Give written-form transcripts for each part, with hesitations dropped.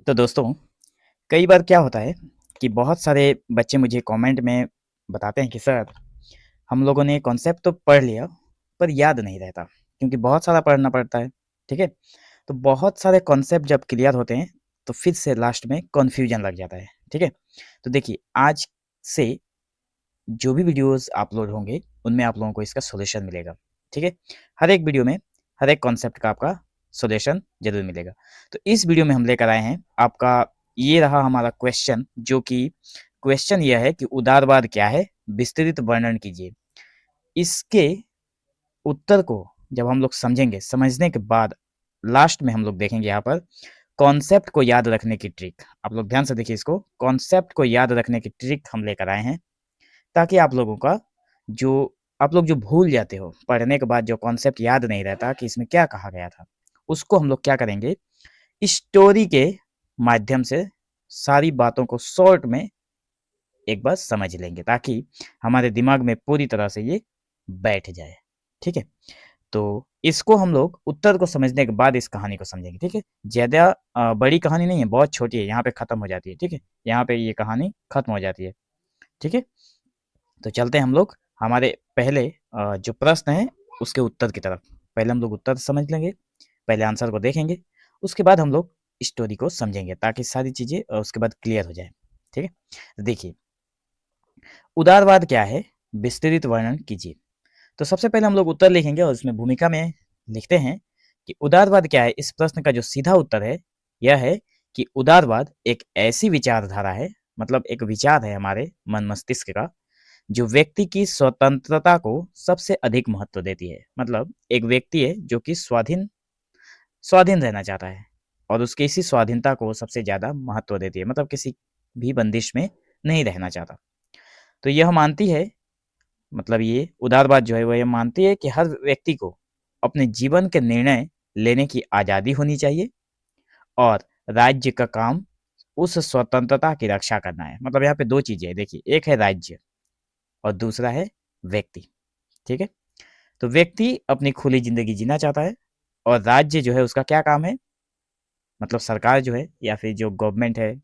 तो दोस्तों, कई बार क्या होता है कि बहुत सारे बच्चे मुझे कमेंट में बताते हैं कि सर, हम लोगों ने कॉन्सेप्ट तो पढ़ लिया, पर याद नहीं रहता, क्योंकि बहुत सारा पढ़ना पड़ता है, ठीक है? तो बहुत सारे कॉन्सेप्ट जब क्लियर होते हैं, तो फिर से लास्ट में कन्फ्यूजन लग जाता है, ठीक है? तो देखिए, आज से जो भी वीडियोज़ अपलोड होंगे, उनमें आप लोगों को इसका सॉल्यूशन मिलेगा, ठीक है? हर एक वीडियो में, हर एक कॉन्सेप्ट का आपका सॉल्यूशन ज़रूर मिलेगा। तो इस वीडियो में हम लेकर आए हैं, आपका ये रहा हमारा क्वेश्चन, जो कि क्वेश्चन यह है कि उदारवाद क्या है? विस्तृत वर्णन कीजिए। इसके उत्तर को जब हम लोग समझेंगे, समझने के बाद लास्ट में हम लोग देखेंगे यहाँ पर कॉन्सेप्ट को याद रखने की ट्रिक। आप लोग ध्यान से देखिए इसको, कॉन्सेप्ट को याद रखने की ट्रिक हम लेकर आए हैं। ताकि आप लोगों का जो आप लोग जो भूल जाते हो, पढ़ने के बाद जो कॉन्सेप्ट याद नहीं रहता कि इसमें क्या कहा गया था, उसको हम लोग क्या करेंगे, स्टोरी के माध्यम से सारी बातों को शॉर्ट में एक बार समझ लेंगे, ताकि हमारे दिमाग में पूरी तरह से ये बैठ जाए, ठीक है? तो इसको हम लोग उत्तर को समझने के बाद इस कहानी को समझेंगे, ठीक है? ज़्यादा बड़ी कहानी नहीं है, बहुत छोटी है, यहाँ पे खत्म हो जाती है, ठीक है? यहाँ पे ये कहानी खत्म हो जाती है, ठीक है? तो चलते हैं हम लोग हमारे पहले जो प्रश्न है उसके उत्तर की तरफ। पहले हम लोग उत्तर समझ लेंगे, पहले आंसर को देखेंगे, उसके बाद हम लोग स्टोरी को समझेंगे, ताकि सारी चीज़ें उसके बाद क्लियर हो जाए, ठीक है? तो देखिए, उदारवाद क्या है? विस्तृत वर्णन कीजिए। तो सबसे पहले हम लोग उत्तर लिखेंगे और उसमें भूमिका में लिखते हैं कि उदारवाद क्या है? इस प्रश्न का जो सीधा उत्तर है, यह है कि उदारवाद एक ऐसी विचारधारा है, मतलब एक विचार है हमारे मन मस्तिष्क का, जो व्यक्ति की स्वतंत्रता को सबसे अधिक महत्व देती है। मतलब एक व्यक्ति है जो कि स्वाधीन स्वाधीन रहना चाहता है, और उसकी इसी स्वाधीनता को सबसे ज़्यादा महत्व देती है, मतलब किसी भी बंदिश में नहीं रहना चाहता। तो यह मानती है, मतलब ये उदारवाद जो है वह यह मानती है कि हर व्यक्ति को अपने जीवन के निर्णय लेने की आज़ादी होनी चाहिए, और राज्य का काम उस स्वतंत्रता की रक्षा करना है। मतलब यहाँ पे दो चीज़ें हैं, देखिए, एक है राज्य और दूसरा है व्यक्ति, ठीक है? तो व्यक्ति अपनी खुली ज़िंदगी जीना चाहता है, और राज्य जो है उसका क्या काम है, मतलब सरकार जो है या फिर जो गवर्नमेंट है,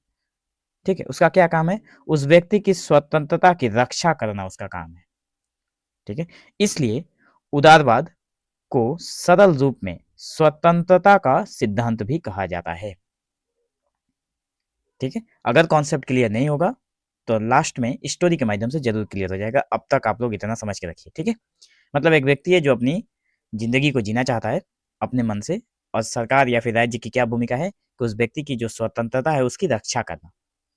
ठीक है, उसका क्या काम है, उस व्यक्ति की स्वतंत्रता की रक्षा करना उसका काम है, ठीक है? इसलिए उदारवाद को सरल रूप में स्वतंत्रता का सिद्धांत भी कहा जाता है, ठीक है? अगर कॉन्सेप्ट क्लियर नहीं होगा तो लास्ट में स्टोरी के माध्यम से जरूर क्लियर हो जाएगा। अब तक आप लोग इतना समझ के रखिए, ठीक है? मतलब एक व्यक्ति है जो अपनी जिंदगी को जीना चाहता है अपने मन से, और सरकार या फिर राज्य की क्या भूमिका है कि उस व्यक्ति की जो स्वतंत्रता है उसकी रक्षा करना।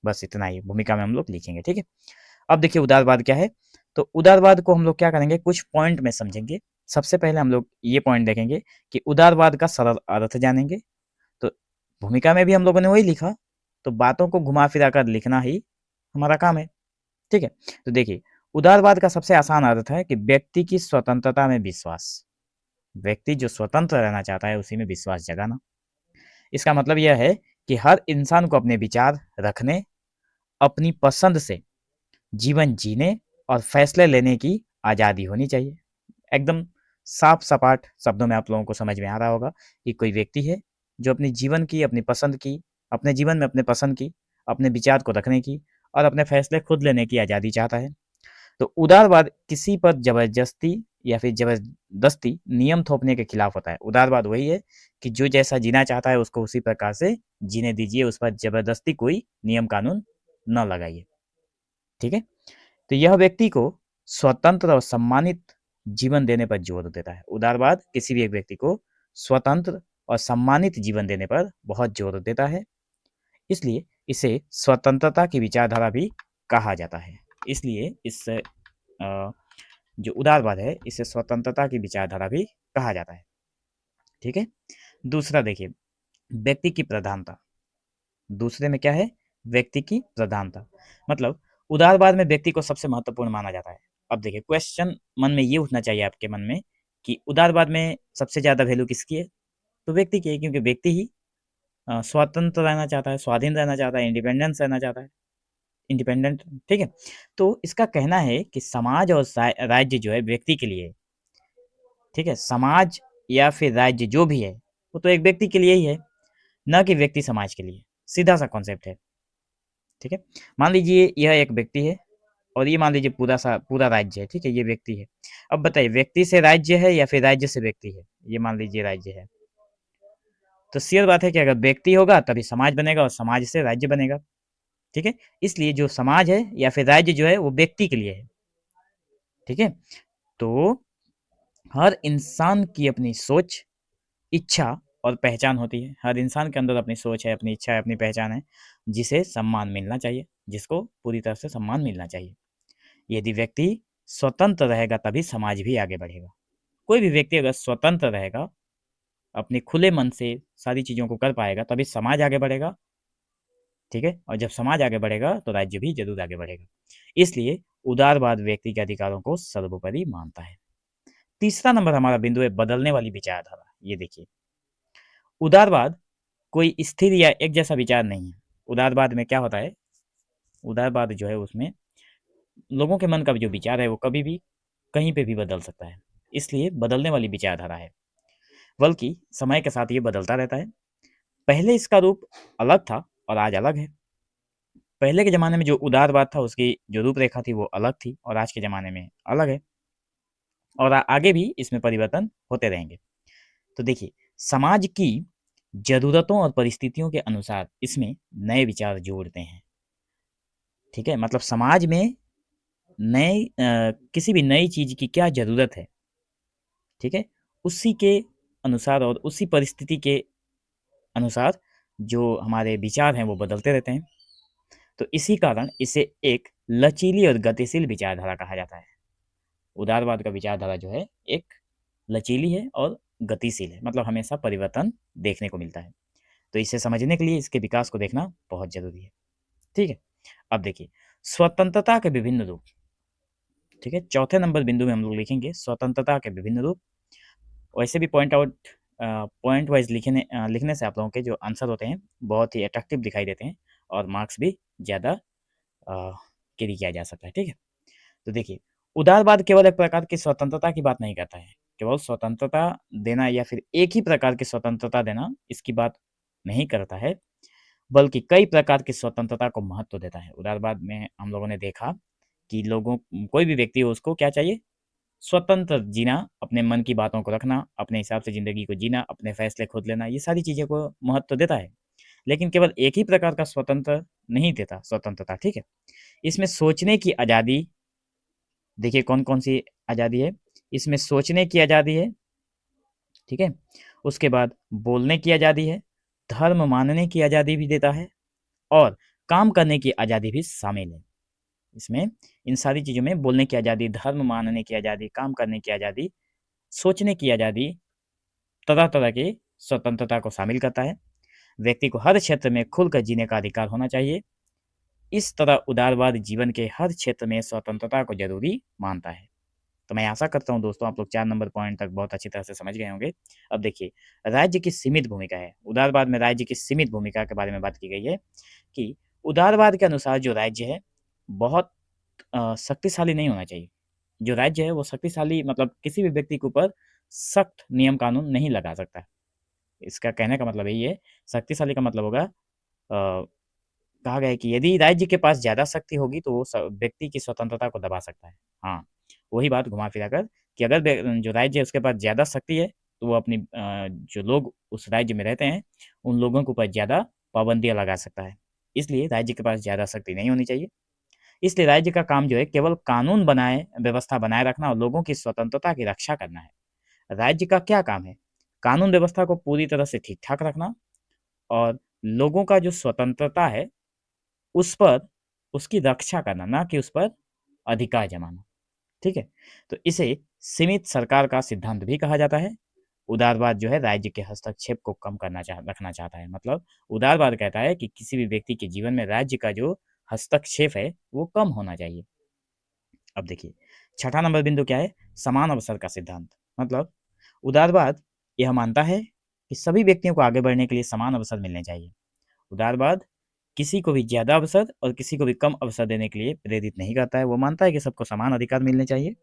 बस इतना ही भूमिका में हम लोग लिखेंगे, ठीक है? अब देखिए उदारवाद क्या है। तो उदारवाद को हम लोग क्या करेंगे, कुछ पॉइंट में समझेंगे। सबसे पहले हम लोग ये पॉइंट देखेंगे कि उदारवाद का सरल अर्थ जानेंगे। तो भूमिका में भी हम लोगों ने वही लिखा, तो बातों को घुमा फिरा कर लिखना ही हमारा काम है, ठीक है? तो देखिए, उदारवाद का सबसे आसान अर्थ है कि व्यक्ति की स्वतंत्रता में विश्वास। व्यक्ति जो स्वतंत्र रहना चाहता है उसी में विश्वास जगाना। इसका मतलब यह है कि हर इंसान को अपने विचार रखने, अपनी पसंद से जीवन जीने और फैसले लेने की आज़ादी होनी चाहिए। एकदम साफ सपाट शब्दों में आप लोगों को समझ में आ रहा होगा कि कोई व्यक्ति है जो अपनी जीवन की, अपनी पसंद की, अपने जीवन में अपने पसंद की, अपने विचार को रखने की और अपने फैसले खुद लेने की आज़ादी चाहता है। तो उदारवाद किसी पर जबरदस्ती या फिर जबरदस्ती नियम थोपने के खिलाफ होता है। उदारवाद वही है कि जो जैसा जीना चाहता है उसको उसी प्रकार से जीने दीजिए, उस पर जबरदस्ती कोई नियम कानून न लगाइए, ठीक है? तो यह व्यक्ति को स्वतंत्र और सम्मानित जीवन देने पर जोर देता है। उदारवाद किसी भी एक व्यक्ति को स्वतंत्र और सम्मानित जीवन देने पर बहुत जोर देता है, इसलिए इसे स्वतंत्रता की विचारधारा भी कहा जाता है। इसलिए इस जो उदारवाद है इसे स्वतंत्रता की विचारधारा भी कहा जाता है, ठीक है? दूसरा देखिए, व्यक्ति की प्रधानता। दूसरे में क्या है, व्यक्ति की प्रधानता। मतलब उदारवाद में व्यक्ति को सबसे महत्वपूर्ण माना जाता है। अब देखिए, क्वेश्चन मन में ये उठना चाहिए आपके मन में कि उदारवाद में सबसे ज्यादा वैल्यू किसकी है? तो व्यक्ति की है, क्योंकि व्यक्ति ही स्वतंत्र रहना चाहता है, स्वाधीन रहना चाहता है, इंडिपेंडेंस रहना चाहता है, इंडिपेंडेंट, ठीक है? तो इसका कहना है कि समाज और राज्य जो है व्यक्ति के लिए, ठीक है? समाज या फिर राज्य जो भी है वो तो एक व्यक्ति के लिए ही है, ना कि व्यक्ति समाज के लिए। सीधा सा कॉन्सेप्ट है, ठीक है। मान लीजिए यह एक व्यक्ति है और ये मान लीजिए पूरा राज्य है, ठीक है, ये व्यक्ति है। अब बताइए व्यक्ति से राज्य है या फिर राज्य से व्यक्ति है? ये मान लीजिए राज्य है, तो श्योर बात है कि अगर व्यक्ति होगा तभी समाज बनेगा और समाज से राज्य बनेगा, ठीक है। इसलिए जो समाज है या फिर राज्य जो है वो व्यक्ति के लिए है, ठीक है। तो हर इंसान की अपनी सोच, इच्छा और पहचान होती है। हर इंसान के अंदर अपनी सोच है, अपनी इच्छा है, अपनी पहचान है, जिसे सम्मान मिलना चाहिए, जिसको पूरी तरह से सम्मान मिलना चाहिए। यदि व्यक्ति स्वतंत्र रहेगा तभी समाज भी आगे बढ़ेगा। कोई भी व्यक्ति अगर स्वतंत्र रहेगा, अपने खुले मन से सारी चीज़ों को कर पाएगा, तभी समाज आगे बढ़ेगा, ठीक है। और जब समाज आगे बढ़ेगा तो राज्य भी जरूर आगे बढ़ेगा। इसलिए उदारवाद व्यक्ति के अधिकारों को सर्वोपरि मानता है। तीसरा नंबर हमारा बिंदु है बदलने वाली विचारधारा। ये देखिए, उदारवाद कोई स्थिर या एक जैसा विचार नहीं है। उदारवाद में क्या होता है, उदारवाद जो है उसमें लोगों के मन का जो विचार है वो कभी भी कहीं पे भी बदल सकता है, इसलिए बदलने वाली विचारधारा है, बल्कि समय के साथ ये बदलता रहता है। पहले इसका रूप अलग था और आज अलग है। पहले के ज़माने में जो उदारवाद था उसकी जो रूपरेखा थी वो अलग थी और आज के ज़माने में अलग है, और आगे भी इसमें परिवर्तन होते रहेंगे। तो देखिए, समाज की ज़रूरतों और परिस्थितियों के अनुसार इसमें नए विचार जोड़ते हैं, ठीक है। मतलब समाज में किसी भी नई चीज़ की क्या ज़रूरत है, ठीक है, उसी के अनुसार और उसी परिस्थिति के अनुसार जो हमारे विचार हैं वो बदलते रहते हैं। तो इसी कारण इसे एक लचीली और गतिशील विचारधारा कहा जाता है। उदारवाद का विचारधारा जो है एक लचीली है और गतिशील है, मतलब हमेशा परिवर्तन देखने को मिलता है। तो इसे समझने के लिए इसके विकास को देखना बहुत ज़रूरी है, ठीक है। अब देखिए, स्वतंत्रता के विभिन्न रूप, ठीक है। चौथे नंबर बिंदु में हम लोग लिखेंगे स्वतंत्रता के विभिन्न रूप। वैसे भी पॉइंट वाइज लिखने से आप लोगों के जो आंसर होते हैं बहुत ही अट्रैक्टिव दिखाई देते हैं और मार्क्स भी ज़्यादा कैरी किया जा सकता है, ठीक है। तो देखिए, उदारवाद केवल एक प्रकार की स्वतंत्रता की बात नहीं करता है, केवल स्वतंत्रता देना या फिर एक ही प्रकार की स्वतंत्रता देना इसकी बात नहीं करता है, बल्कि कई प्रकार की स्वतंत्रता को महत्व देता है। उदारवाद में हम लोगों ने देखा कि कोई भी व्यक्ति हो उसको क्या चाहिए, स्वतंत्र जीना, अपने मन की बातों को रखना, अपने हिसाब से ज़िंदगी को जीना, अपने फैसले खुद लेना, ये सारी चीज़ें को महत्व देता है। लेकिन केवल एक ही प्रकार का स्वतंत्र नहीं देता स्वतंत्रता, ठीक है। इसमें सोचने की आज़ादी, देखिए कौन-कौन सी आज़ादी है, इसमें सोचने की आज़ादी है, ठीक है। उसके बाद बोलने की आज़ादी है, धर्म मानने की आज़ादी भी देता है और काम करने की आज़ादी भी शामिल है। इसमें इन सारी चीज़ों में बोलने की आज़ादी, धर्म मानने की आज़ादी, काम करने की आज़ादी, सोचने की आज़ादी, तरह-तरह की स्वतंत्रता को शामिल करता है। व्यक्ति को हर क्षेत्र में खुलकर जीने का अधिकार होना चाहिए। इस तरह उदारवाद जीवन के हर क्षेत्र में स्वतंत्रता को ज़रूरी मानता है। तो मैं आशा करता हूँ दोस्तों आप लोग 4 नंबर पॉइंट तक बहुत अच्छी तरह से समझ गए होंगे। अब देखिए, राज्य की सीमित भूमिका है। उदारवाद में राज्य की सीमित भूमिका के बारे में बात की गई है कि उदारवाद के अनुसार जो राज्य है बहुत शक्तिशाली नहीं होना चाहिए। जो राज्य है वो शक्तिशाली मतलब किसी भी व्यक्ति के ऊपर सख्त नियम कानून नहीं लगा सकता। इसका कहने का मतलब यही है, शक्तिशाली का मतलब होगा कहा गया है कि यदि राज्य के पास ज़्यादा शक्ति होगी तो वो व्यक्ति की स्वतंत्रता को दबा सकता है। हाँ, वही बात घुमा फिरा कर कि अगर जो राज्य है उसके पास ज़्यादा शक्ति है तो वो अपनी जो लोग उस राज्य में रहते हैं उन लोगों के ऊपर ज़्यादा पाबंदियाँ लगा सकता है। इसलिए राज्य के पास ज़्यादा शक्ति नहीं होनी चाहिए। इसलिए राज्य का काम जो है केवल कानून व्यवस्था बनाए रखना और लोगों की स्वतंत्रता की रक्षा करना है। राज्य का क्या काम है? कानून व्यवस्था को पूरी तरह से ठीक-ठाक रखना और लोगों का जो स्वतंत्रता है उस पर उसकी रक्षा करना, ना कि उस पर अधिकार जमाना, ठीक है? तो इसे सीमित सरकार का सिद्धांत भी कहा जाता है। उदारवाद जो है राज्य के हस्तक्षेप को कम रखना चाहता है। मतलब उदारवाद कहता है कि किसी भी व्यक्ति के जीवन में राज्य का जो हस्तक्षेप है, वो कम होना चाहिए। अब देखिए, छठा नंबर बिंदु क्या है? समान अवसर का सिद्धांत। मतलब उदारवाद यह मानता है कि सभी व्यक्तियों को आगे बढ़ने के लिए समान अवसर मिलने चाहिए। उदारवाद किसी को भी ज़्यादा अवसर और किसी को भी कम अवसर देने के लिए प्रेरित नहीं करता है। वो मानता है कि सबको समान अधिकार मिलने चाहिए।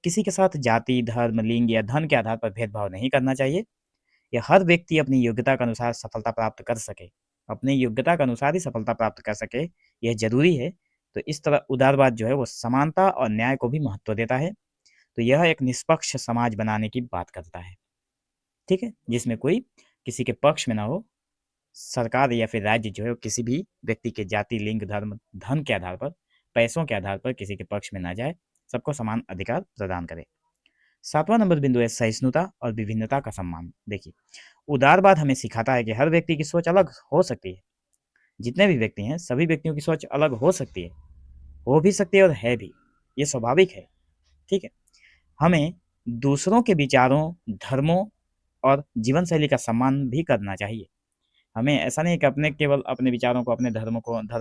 किसी के साथ जाति, धर्म, लिंग या धन के आधार पर भेदभाव नहीं करना चाहिए। या हर व्यक्ति अपनी योग्यता के अनुसार सफलता प्राप्त कर सके। अपने योग्यता के अनुसार ही सफलता प्राप्त कर सके, यह ज़रूरी है। तो इस तरह उदारवाद जो है वो समानता और न्याय को भी महत्व देता है। तो यह एक निष्पक्ष समाज बनाने की बात करता है, ठीक है? जिसमें कोई किसी के पक्ष में ना हो। सरकार या फिर राज्य जो है वो किसी भी व्यक्ति के जाति, लिंग, धर्म, धन के आधार पर, पैसों के आधार पर किसी के पक्ष में ना जाए, सबको समान अधिकार प्रदान करे। 7वां नंबर बिंदु है सहिष्णुता और विभिन्नता का सम्मान। देखिए, उदारवाद हमें सिखाता है कि हर व्यक्ति की सोच अलग हो सकती है। जितने भी व्यक्ति हैं, सभी व्यक्तियों की सोच अलग हो सकती है, हो भी सकती है और है भी। ये स्वाभाविक है, ठीक है? हमें दूसरों के विचारों, धर्मों और जीवन शैली का सम्मान भी करना चाहिए। हमें ऐसा नहीं है कि अपने केवल अपने विचारों को, अपने धर्म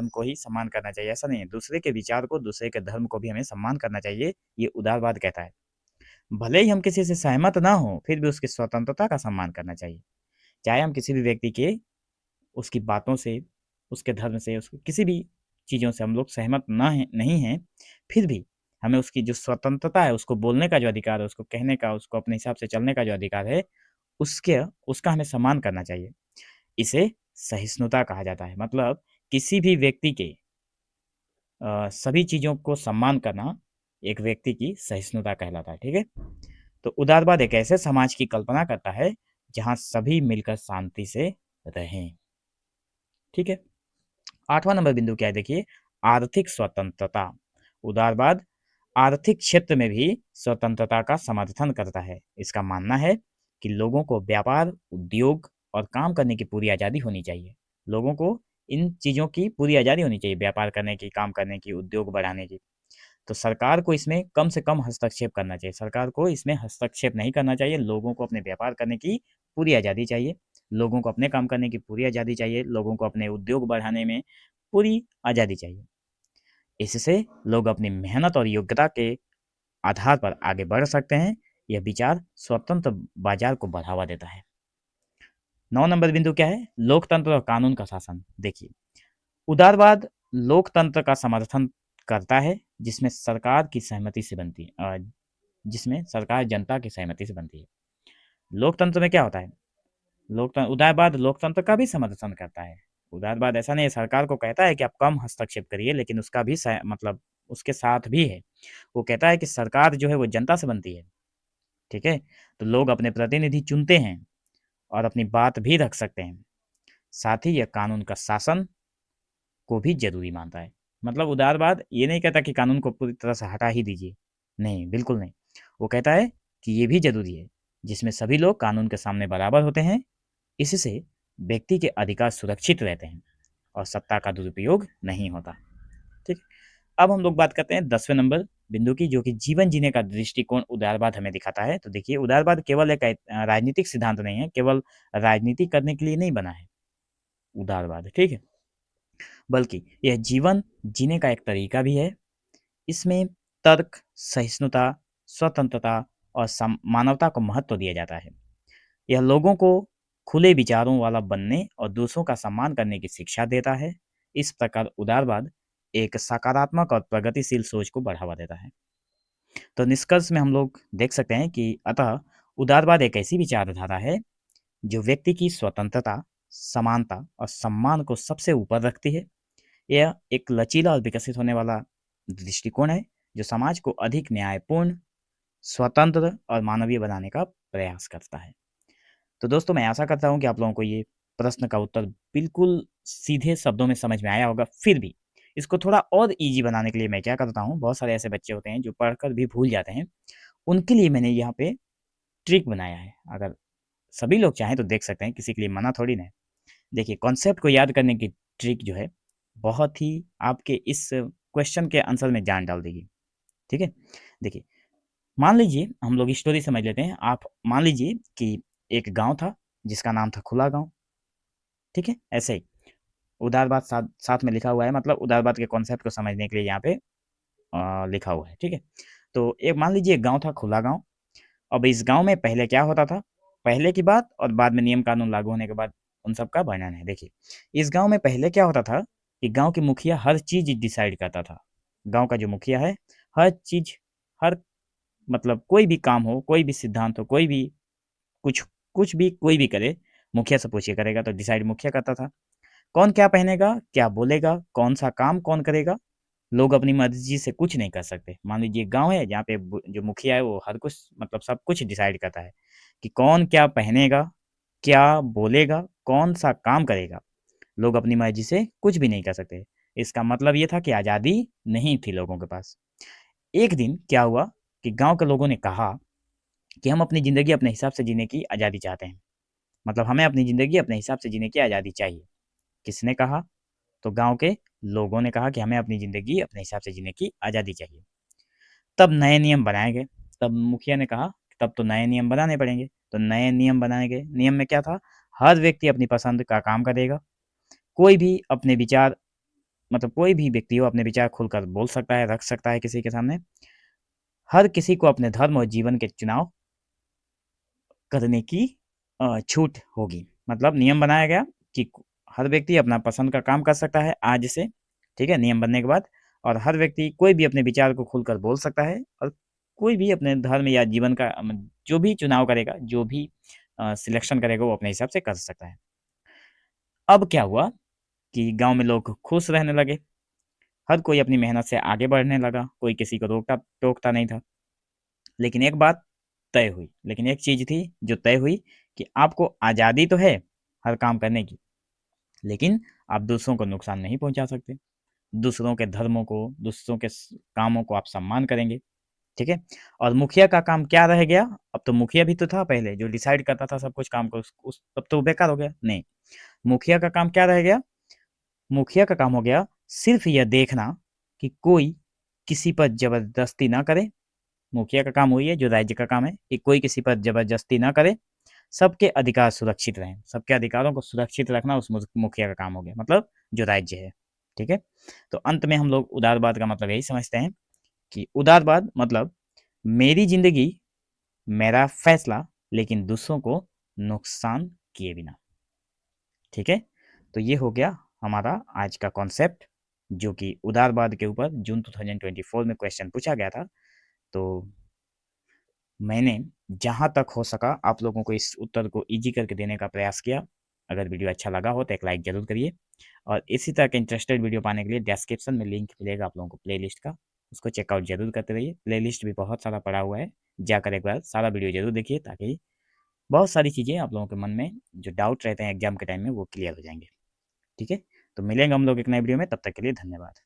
को ही सम्मान करना चाहिए, ऐसा नहीं है। दूसरे के विचार को, दूसरे के धर्म को भी हमें सम्मान करना चाहिए, ये उदारवाद कहता है। भले ही हम किसी से सहमत ना हों, फिर भी उसकी स्वतंत्रता का सम्मान करना चाहिए। चाहे हम किसी भी व्यक्ति के, उसकी बातों से, उसके धर्म से, उसकी किसी भी चीज़ों से हम लोग सहमत ना हैं, नहीं हैं, फिर भी हमें उसकी जो स्वतंत्रता है, उसको बोलने का जो अधिकार है, उसको कहने का, उसको अपने हिसाब से चलने का जो अधिकार है, उसके उसका हमें सम्मान करना चाहिए। इसे सहिष्णुता कहा जाता है। मतलब किसी भी व्यक्ति के सभी चीज़ों को सम्मान करना एक व्यक्ति की सहिष्णुता कहलाता है, ठीक है? तो उदारवाद एक ऐसे समाज की कल्पना करता है जहाँ सभी मिलकर शांति से रहें, ठीक है? 8वां नंबर बिंदु क्या है देखिए, आर्थिक स्वतंत्रता। उदारवाद आर्थिक क्षेत्र में भी स्वतंत्रता का समर्थन करता है। इसका मानना है कि लोगों को व्यापार, उद्योग और काम करने की पूरी आज़ादी होनी चाहिए। लोगों को इन चीज़ों की पूरी आज़ादी होनी चाहिए, व्यापार करने की, काम करने की, उद्योग बढ़ाने की। तो सरकार को इसमें कम से कम हस्तक्षेप करना चाहिए। सरकार को इसमें हस्तक्षेप नहीं करना चाहिए। लोगों को अपने व्यापार करने की पूरी आज़ादी चाहिए। लोगों को अपने काम करने की पूरी आज़ादी चाहिए। लोगों को अपने उद्योग बढ़ाने में पूरी आज़ादी चाहिए। इससे लोग अपनी मेहनत और योग्यता के आधार पर आगे बढ़ सकते हैं। यह विचार स्वतंत्र बाजार को बढ़ावा देता है। 9 नंबर बिंदु क्या है? लोकतंत्र और कानून का शासन। देखिए, उदारवाद लोकतंत्र का समर्थन करता है, जिसमें सरकार की सहमति से बनती है, जिसमें सरकार जनता की सहमति से बनती है। लोकतंत्र में क्या होता है? लोकतंत्र, उदारवाद लोकतंत्र का भी समर्थन करता है। उदारवाद ऐसा नहीं है सरकार को कहता है कि आप कम हस्तक्षेप करिए, लेकिन उसका भी मतलब उसके साथ भी है। वो कहता है कि सरकार जो है वो जनता से बनती है, ठीक है? तो लोग अपने प्रतिनिधि चुनते हैं और अपनी बात भी रख सकते हैं। साथ ही यह कानून का शासन को भी जरूरी मानता है। मतलब उदारवाद ये नहीं कहता कि कानून को पूरी तरह से हटा ही दीजिए, नहीं, बिल्कुल नहीं। वो कहता है कि ये भी जरूरी है, जिसमें सभी लोग कानून के सामने बराबर होते हैं। इससे व्यक्ति के अधिकार सुरक्षित रहते हैं और सत्ता का दुरुपयोग नहीं होता, ठीक। अब हम लोग बात करते हैं 10वें नंबर बिंदु की, जो कि जीवन जीने का दृष्टिकोण उदारवाद हमें दिखाता है। तो देखिए, उदारवाद केवल एक राजनीतिक सिद्धांत नहीं है, केवल राजनीति करने के लिए नहीं बना है उदारवाद, ठीक है, बल्कि यह जीवन जीने का एक तरीका भी है। इसमें तर्क, सहिष्णुता, स्वतंत्रता और मानवता को महत्व दिया जाता है। यह लोगों को खुले विचारों वाला बनने और दूसरों का सम्मान करने की शिक्षा देता है। इस प्रकार उदारवाद एक सकारात्मक और प्रगतिशील सोच को बढ़ावा देता है। तो निष्कर्ष में हम लोग देख सकते हैं कि अतः उदारवाद एक ऐसी विचारधारा है जो व्यक्ति की स्वतंत्रता, समानता और सम्मान को सबसे ऊपर रखती है। यह एक लचीला और विकसित होने वाला दृष्टिकोण है जो समाज को अधिक न्यायपूर्ण, स्वतंत्र और मानवीय बनाने का प्रयास करता है। तो दोस्तों, मैं आशा करता हूँ कि आप लोगों को ये प्रश्न का उत्तर बिल्कुल सीधे शब्दों में समझ में आया होगा। फिर भी इसको थोड़ा और ईजी बनाने के लिए मैं क्या करता हूँ, बहुत सारे ऐसे बच्चे होते हैं जो पढ़कर भी भूल जाते हैं, उनके लिए मैंने यहाँ पे ट्रिक बनाया है। अगर सभी लोग चाहें तो देख सकते हैं, किसी के लिए मना थोड़ी ना है। देखिए, कॉन्सेप्ट को याद करने की ट्रिक जो है बहुत ही आपके इस क्वेश्चन के आंसर में जान डाल देगी, ठीक है। देखिए, मान लीजिए हम लोग स्टोरी समझ लेते हैं। आप मान लीजिए कि एक गांव था जिसका नाम था खुला गांव, ठीक है। ऐसे ही उदारवाद साथ साथ में लिखा हुआ है, मतलब उदारवाद के कॉन्सेप्ट को समझने के लिए यहाँ पे लिखा हुआ है, ठीक है। तो एक मान लीजिए एक गांव था खुला गांव। अब इस गांव में पहले क्या होता था, पहले की बात और बाद में नियम कानून लागू होने के बाद उन सब का वर्णन है। देखिए, इस गांव में पहले क्या होता था कि गांव के मुखिया हर चीज डिसाइड करता था। गांव का जो मुखिया है, हर चीज, हर मतलब कोई भी काम हो, कोई भी सिद्धांत हो, कोई भी कुछ कुछ भी कोई भी करे, मुखिया से पूछिए करेगा, तो डिसाइड मुखिया करता था। कौन क्या पहनेगा, क्या बोलेगा, कौन सा काम कौन करेगा, लोग अपनी मर्जी से कुछ नहीं कर सकते। मान लीजिए गांव है जहाँ पे जो मुखिया है वो हर कुछ मतलब सब कुछ डिसाइड करता है कि कौन क्या पहनेगा, क्या बोलेगा, कौन सा काम करेगा। लोग अपनी मर्जी से कुछ भी नहीं कर सकते। इसका मतलब ये था कि आज़ादी नहीं थी लोगों के पास। एक दिन क्या हुआ कि गांव के लोगों ने कहा कि हम अपनी ज़िंदगी अपने हिसाब से जीने की आज़ादी चाहते हैं। मतलब हमें अपनी ज़िंदगी अपने हिसाब से जीने की आज़ादी चाहिए। किसने कहा? तो गांव के लोगों ने कहा कि हमें अपनी ज़िंदगी अपने हिसाब से जीने की आज़ादी चाहिए। तब नए नियम बनाए गए। तब मुखिया ने कहा तब तो नए नियम बनाने पड़ेंगे। तो नए नियम बनाए गए। नियम में क्या था? हर व्यक्ति अपनी पसंद का काम करेगा। कोई भी अपने विचार मतलब कोई भी व्यक्ति हो अपने विचार खुलकर बोल सकता है, रख सकता है किसी के सामने। हर किसी को अपने धर्म और जीवन के चुनाव करने की छूट होगी। मतलब नियम बनाया गया कि हर व्यक्ति अपना पसंद का काम कर सकता है आज से, ठीक है, नियम बनने के बाद। और हर व्यक्ति कोई भी अपने विचार को खुलकर बोल सकता है और कोई भी अपने धर्म या जीवन का जो भी चुनाव करेगा, जो भी सिलेक्शन करेगा वो अपने हिसाब से कर सकता है। अब क्या हुआ कि गाँव में लोग खुश रहने लगे। हर कोई अपनी मेहनत से आगे बढ़ने लगा, कोई किसी को रोकता टोकता नहीं था। लेकिन एक बात तय हुई, लेकिन एक चीज़ थी जो तय हुई कि आपको आज़ादी तो है हर काम करने की, लेकिन आप दूसरों को नुकसान नहीं पहुंचा सकते। दूसरों के धर्मों को, दूसरों के कामों को आप सम्मान करेंगे, ठीक है। और मुखिया का काम क्या रह गया? अब तो मुखिया भी तो था पहले जो डिसाइड करता था सब कुछ काम को, उस तब तो बेकार हो गया। नहीं, मुखिया का काम क्या रह गया? मुखिया का काम हो गया सिर्फ यह देखना कि कोई किसी पर जबरदस्ती ना करे। मुखिया का काम वही है जो राज्य का काम है कि कोई किसी पर जबरदस्ती ना करे, सबके अधिकार सुरक्षित रहें। सबके अधिकारों को सुरक्षित रखना उस मुखिया का काम हो गया, मतलब जो राज्य है, ठीक है। तो अंत में हम लोग उदारवाद का मतलब यही समझते हैं कि उदारवाद मतलब मेरी जिंदगी मेरा फैसला, लेकिन दूसरों को नुकसान किए बिना, ठीक है। तो ये हो गया हमारा आज का कॉन्सेप्ट जो कि उदारवाद के ऊपर जून 2024 में क्वेश्चन पूछा गया था। तो मैंने जहाँ तक हो सका आप लोगों को इस उत्तर को ईज़ी करके देने का प्रयास किया। अगर वीडियो अच्छा लगा हो तो एक लाइक ज़रूर करिए और इसी तरह के इंटरेस्टेड वीडियो पाने के लिए डिस्क्रिप्शन में लिंक मिलेगा आप लोगों को प्लेलिस्ट का, उसको चेकआउट ज़रूर करते रहिए। प्लेलिस्ट भी बहुत सारा पड़ा हुआ है, जाकर एक बार सारा वीडियो ज़रूर देखिए ताकि बहुत सारी चीज़ें आप लोगों के मन में जो डाउट रहते हैं एग्जाम के टाइम में वो क्लियर हो जाएंगे, ठीक है। तो मिलेंगे हम लोग एक नए वीडियो में, तब तक के लिए धन्यवाद।